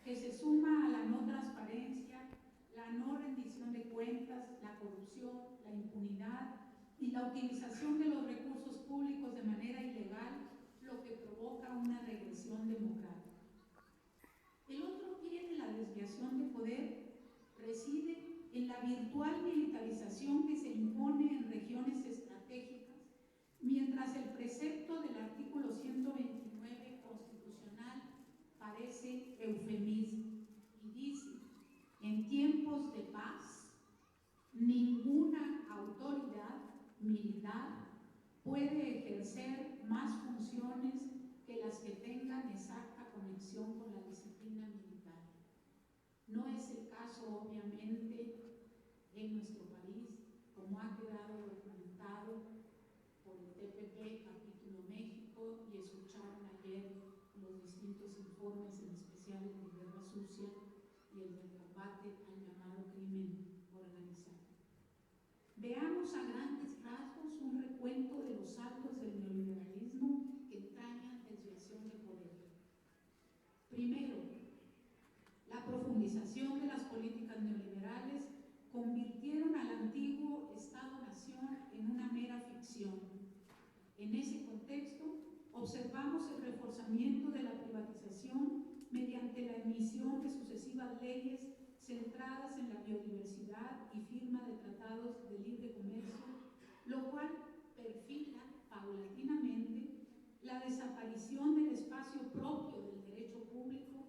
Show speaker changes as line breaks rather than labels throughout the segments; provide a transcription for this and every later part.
que se suma a la no transparencia, la no rendición de cuentas, la corrupción, la impunidad y la utilización de los recursos públicos de manera ilegal, lo que provoca una regresión democrática. El otro pie de la desviación de poder reside en la virtual militarización que se impone en regiones estratégicas, mientras el precepto del artículo 129 constitucional parece eufemismo y dice: en tiempos de paz, ninguna autoridad militar puede ejercer más funciones que las que tengan exacta conexión con la disciplina militar. No es el caso, obviamente, en nuestro país, como ha quedado documentado por el TPP Capítulo México, y escucharon ayer los distintos informes, en especial el de Guerra Sucia y el del combate al llamado crimen organizado. Veamos a grandes rasgos un recuento de los saltos del neoliberalismo que entrañan desviación de poder. Primero, la profundización de las políticas neoliberales convirtieron al antiguo Estado-Nación en una mera ficción. En ese contexto, observamos el reforzamiento de la privatización mediante la emisión de sucesivas leyes centradas en la biodiversidad y firma de tratados de libre comercio, lo cual perfila paulatinamente la desaparición del espacio propio del derecho público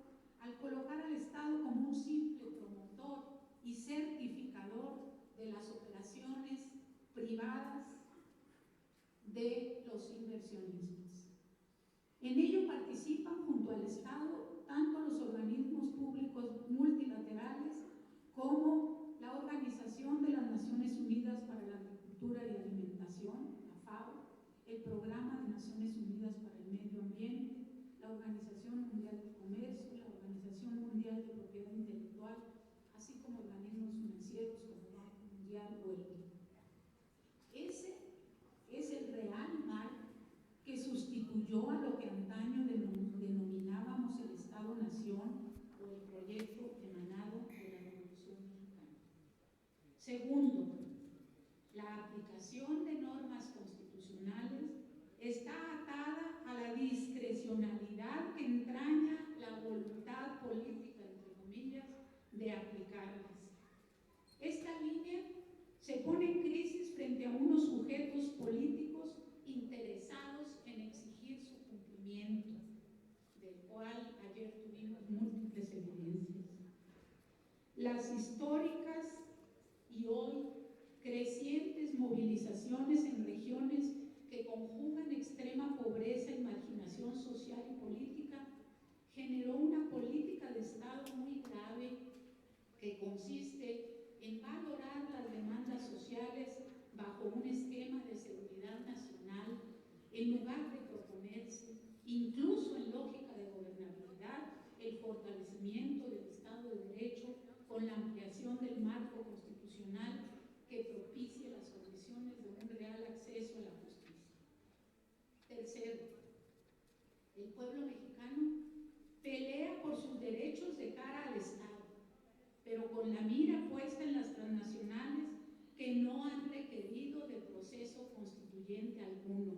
al colocar al Estado como un simple promotor y certificador de las operaciones privadas de los inversionistas. En ello participan junto al Estado tanto los organismos públicos multilaterales como la Organización de las Naciones Unidas para la Agricultura y Alimentación, la FAO, el Programa de Naciones Unidas para el Medio Ambiente, la Organización Mundial del Comercio, la Organización Mundial de Propiedad Intelectual, así como organismos financieros como el Banco Mundial o el BID. Ese es el real mal que sustituyó a lo que antaño denominábamos el Estado-Nación o el proyecto emanado de la Revolución Mexicana. Segundo, la aplicación de normas constitucionales está atada a la discrecionalidad que entraña la voluntad política, entre comillas, de aplicarlas. Esta línea se pone en crisis frente a unos sujetos políticos interesados en exigir su cumplimiento, del cual ayer tuvimos múltiples evidencias. Las históricas y hoy crecientes movilizaciones en regiones que conjugan extrema pobreza y marginación social y política generó una política de Estado muy grave que consiste en valorar las demandas sociales bajo un esquema de seguridad nacional en lugar de proponerse, incluso en lógica de gobernabilidad, el fortalecimiento del Estado de Derecho con la ampliación del marco constitucional que propicie las condiciones de un real acceso a la justicia. Tercero, el pueblo mexicano pelea por sus derechos de cara al Estado, pero con la mira puesta en las transnacionales que no han requerido de proceso constituyente alguno.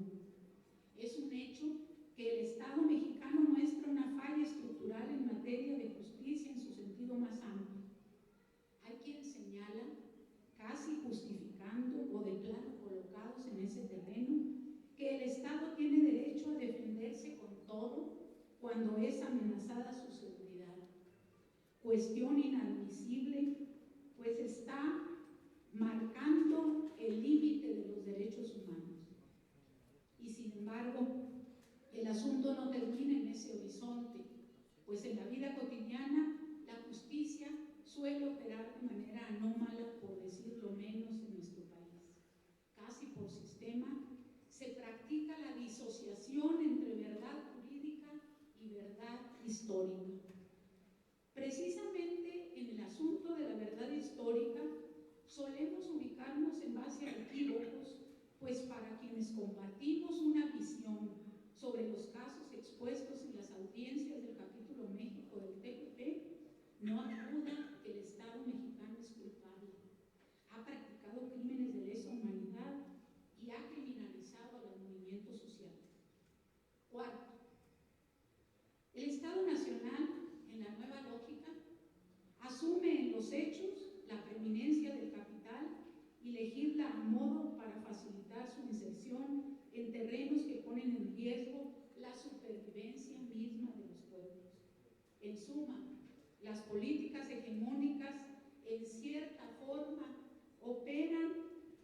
Es un hecho que el Estado mexicano muestra una falla estructural en materia de justicia en su sentido más amplio. Hay quien señala, casi justificando o de plano colocados en ese terreno, que el Estado tiene derecho a defenderse con todo cuando es amenazada su seguridad. Cuestión inadmisible, pues está marcando el límite de los derechos humanos. Y sin embargo, el asunto no termina en ese horizonte, pues en la vida cotidiana la justicia suele operar de manera anómala, por decirlo menos, en nuestro país. Casi por sistema se practica la disociación entre verdad jurídica y verdad histórica. Precisamente en el asunto de la verdad histórica solemos ubicarnos en base a equívocos, pues para quienes compartimos una visión sobre los casos expuestos en las audiencias del Capítulo México del TPP, los hechos la preeminencia del capital y elegirla a modo para facilitar su inserción en terrenos que ponen en riesgo la supervivencia misma de los pueblos. En suma, las políticas hegemónicas en cierta forma operan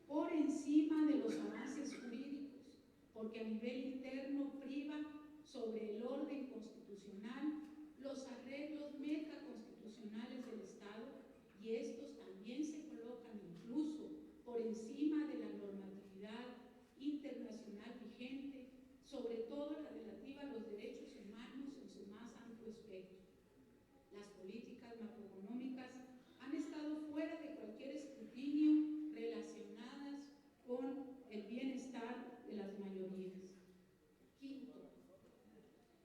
por encima de los avances jurídicos, porque a nivel interno priva sobre el orden constitucional los arreglos metaconstitucionales del Estado, y estos también se colocan incluso por encima de la normatividad internacional vigente, sobre todo la relativa a los derechos humanos en su más amplio espectro. Las políticas macroeconómicas han estado fuera de cualquier escrutinio relacionadas con el bienestar de las mayorías. Quinto,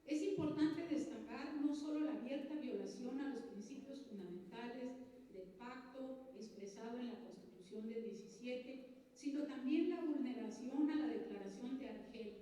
es importante destacar no solo la abierta violación a los principios fundamentales del pacto expresado en la Constitución del 17, sino también la vulneración a la Declaración de Argel,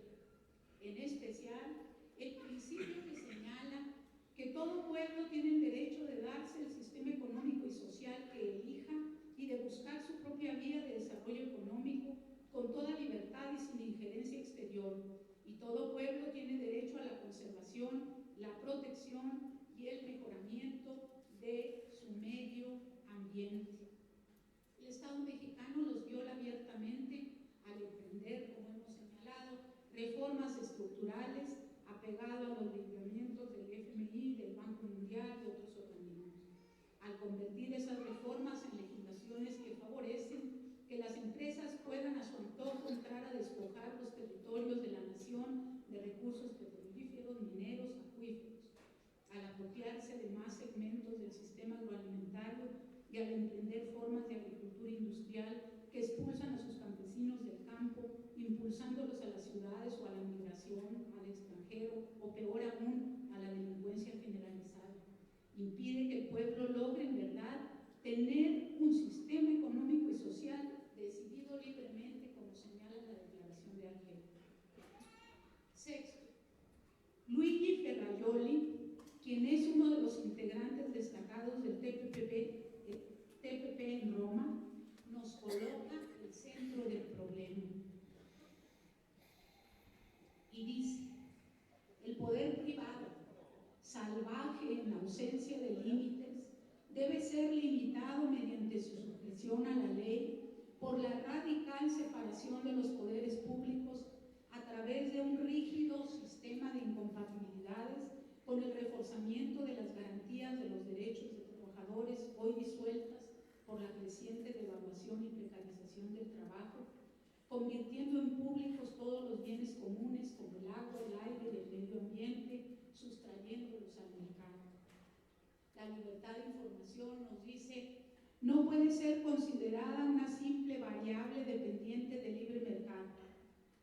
en especial el principio que señala que todo pueblo tiene el derecho de darse el sistema económico y social que elija y de buscar su propia vía de desarrollo económico con toda libertad y sin injerencia exterior, y todo pueblo tiene derecho a la conservación, la protección y el mejoramiento de su medio ambiente. El Estado mexicano los viola abiertamente al emprender, como hemos señalado, reformas estructurales apegado a los lineamientos del FMI, del Banco Mundial y otros organismos, al convertir esas reformas en legislaciones que favorecen que las empresas puedan a su antojo entrar a despojar los territorios de la nación de recursos petrolíferos, mineros, acuíferos, al apropiarse de más segmentos del sistema agroalimentario y al emprender formas de agricultura industrial que expulsan a sus campesinos del campo, impulsándolos a las ciudades o a la migración al extranjero, o peor aún, a la delincuencia generalizada. Impide que el pueblo logre en verdad tener un sistema económico y social decidido libremente, como señala la Declaración de Argel. Sexto, Luigi Ferrajoli, quien es uno de los integrantes destacados del TPP en Roma, nos coloca el centro del problema y dice: el poder privado, salvaje en ausencia de límites, debe ser limitado mediante su sujeción a la ley por la radical separación de los poderes públicos a través de un rígido sistema de incompatibilidades con el reforzamiento de las garantías de los derechos de trabajadores hoy disueltas por la creciente devaluación y precarización del trabajo, convirtiendo en públicos todos los bienes comunes como el agua, el aire y el medio ambiente, sustrayéndolos al mercado. La libertad de información, nos dice, no puede ser considerada una simple variable dependiente del libre mercado.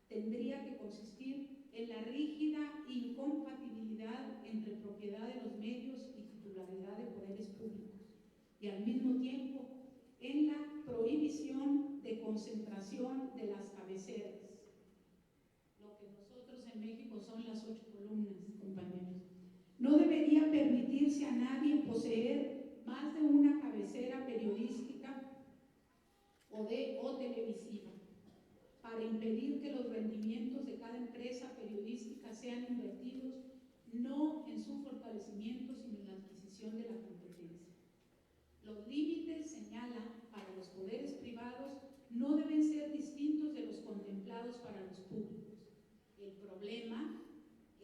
Tendría que consistir en la rígida incompatibilidad entre propiedad de los medios y titularidad de poderes públicos, y al mismo tiempo en la prohibición de concentración de las cabeceras, lo que nosotros en México son las 8 columnas, compañeros. No debería permitirse a nadie poseer más de una cabecera periodística o televisiva, para impedir que los rendimientos de cada empresa periodística sean invertidos no en su fortalecimiento, sino en la adquisición de la competencia. Los límites, señala, para los poderes privados no deben ser distintos de los contemplados para los públicos. El problema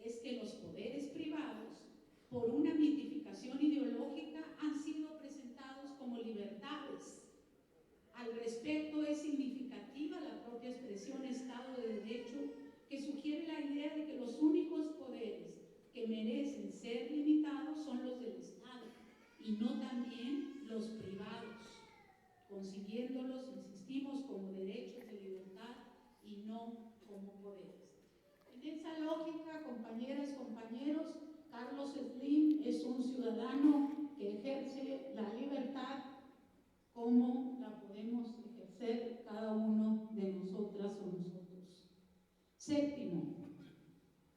es que los poderes privados, por una mitificación ideológica, han sido presentados como libertades. Al respecto, es significativa la propia expresión Estado de Derecho, que sugiere la idea de que los únicos poderes que merecen ser limitados son los del Estado, y no también los privados, concibiéndolos, insistimos, como derechos de libertad y no como poderes. En esa lógica, compañeras, compañeros, Carlos Slim es un ciudadano que ejerce la libertad como la podemos ejercer cada uno de nosotras o nosotros. Séptimo,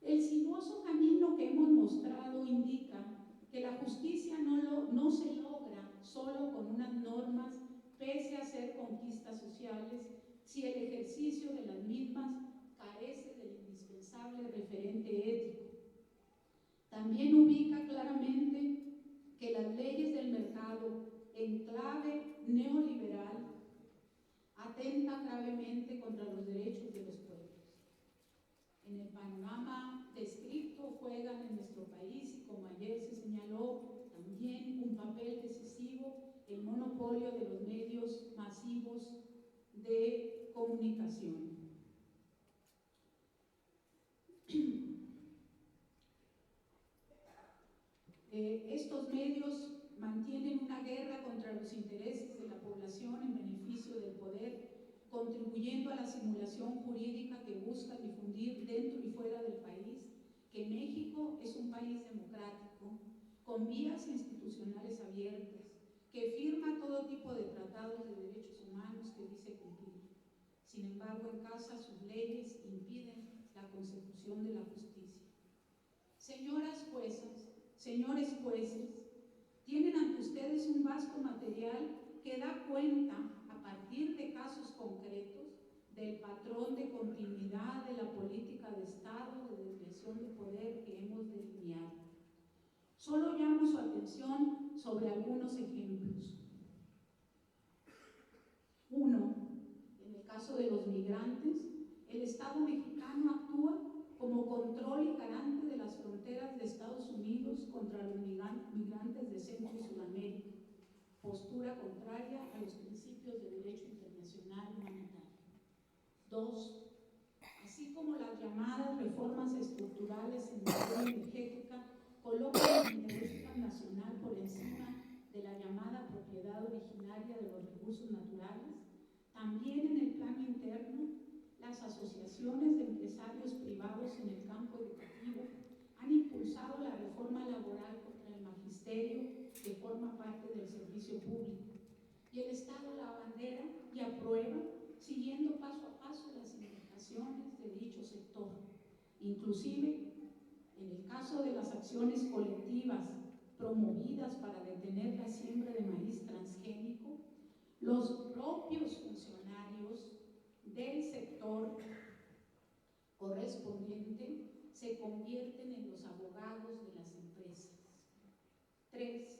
el sinuoso camino que hemos mostrado indica que la justicia no se logra solo con una pese a ser conquistas sociales, si el ejercicio de las mismas carece del indispensable referente ético. También ubica claramente que las leyes del mercado en clave neoliberal atentan gravemente contra los derechos de los pueblos. En el panorama descrito juegan en nuestro país, y como ayer se señaló, también un papel decisivo el monopolio de los medios masivos de comunicación. Estos medios mantienen una guerra contra los intereses de la población en beneficio del poder, contribuyendo a la simulación jurídica que busca difundir dentro y fuera del país que México es un país democrático, con vías institucionales abiertas, que firma todo tipo de tratados de derechos humanos que dice cumplir. Sin embargo, en casa sus leyes impiden la consecución de la justicia. Señoras juezas, señores jueces, tienen ante ustedes un vasto material que da cuenta, a partir de casos concretos, del patrón de continuidad de la política de Estado de desviación de poder que hemos delineado. Solo llamo su atención sobre algunos ejemplos. 1. En el caso de los migrantes, el Estado mexicano actúa como control y garante de las fronteras de Estados Unidos contra los migrantes de Centro y Sudamérica, postura contraria a los principios de derecho internacional humanitario. 2. Así como las llamadas reformas estructurales en materia energética colocan el interés nacional por encima de la llamada propiedad originaria de los recursos naturales, también en el plano interno, las asociaciones de empresarios privados en el campo educativo han impulsado la reforma laboral contra el magisterio que forma parte del servicio público, y el Estado la abandera y aprueba, siguiendo paso a paso las indicaciones de dicho sector. Inclusive, en el caso de las acciones colectivas promovidas para detener la siembra de maíz transgénico, los propios funcionarios del sector correspondiente se convierten en los abogados de las empresas. 3.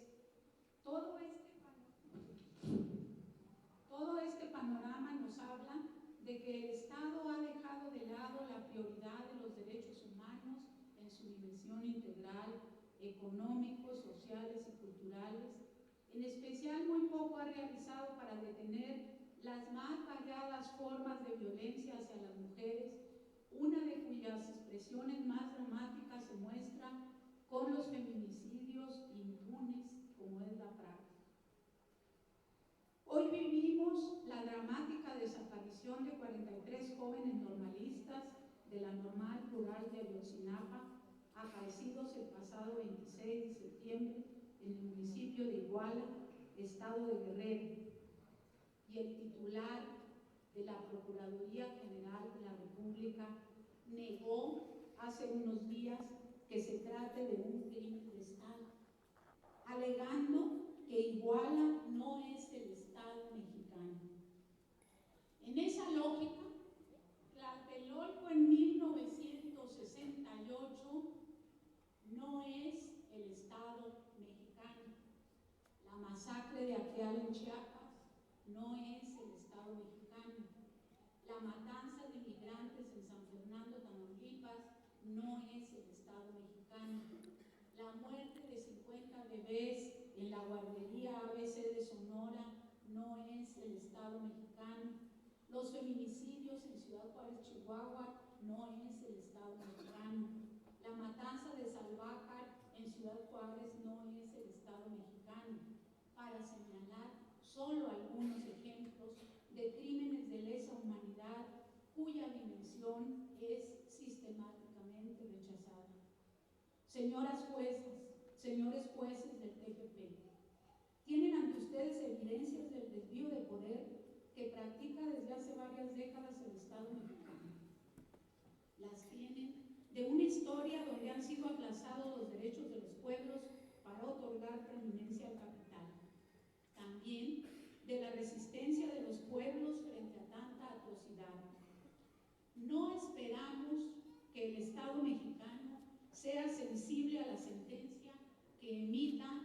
Todo este panorama nos habla de que el Estado ha dejado de lado la prioridad de los derechos humanos en su dimensión integral, económicos, sociales y culturales. En especial, muy poco ha realizado para detener las más variadas formas de violencia hacia las mujeres, una de cuyas expresiones más dramáticas se muestra con los feminicidios impunes, como es la práctica. Hoy vivimos la dramática desaparición de 43 jóvenes normalistas de la Normal Rural de Ayotzinapa, acaecidos el pasado 26 de septiembre en el municipio de Iguala, estado de Guerrero, y el titular de la Procuraduría General de la República negó hace unos días que se trate de un crimen de Estado, alegando que Iguala no es el Estado mexicano. En esa lógica, Tlatelolco en 1968 no es el Estado mexicano. La masacre de Acteal en Chiapas no es el Estado mexicano. La matanza de migrantes en San Fernando, Tamaulipas, no es el Estado mexicano. La muerte de 50 bebés en la guardería ABC de Sonora no es el Estado mexicano. Los feminicidios en Ciudad Juárez, Chihuahua, no es el Estado mexicano. La matanza de Salvácar en Ciudad Juárez no es el Estado mexicano. Para señalar solo algunos ejemplos de crímenes de lesa humanidad cuya dimensión es sistemáticamente rechazada. Señoras juezas, señores jueces del TPP, tienen ante ustedes evidencias del desvío de poder que practica desde hace varias décadas el Estado mexicano. Las tienen de una historia donde han sido aplazados los derechos de los pueblos para otorgar preeminencia al capital. También de la resistencia sea sensible a la sentencia que emita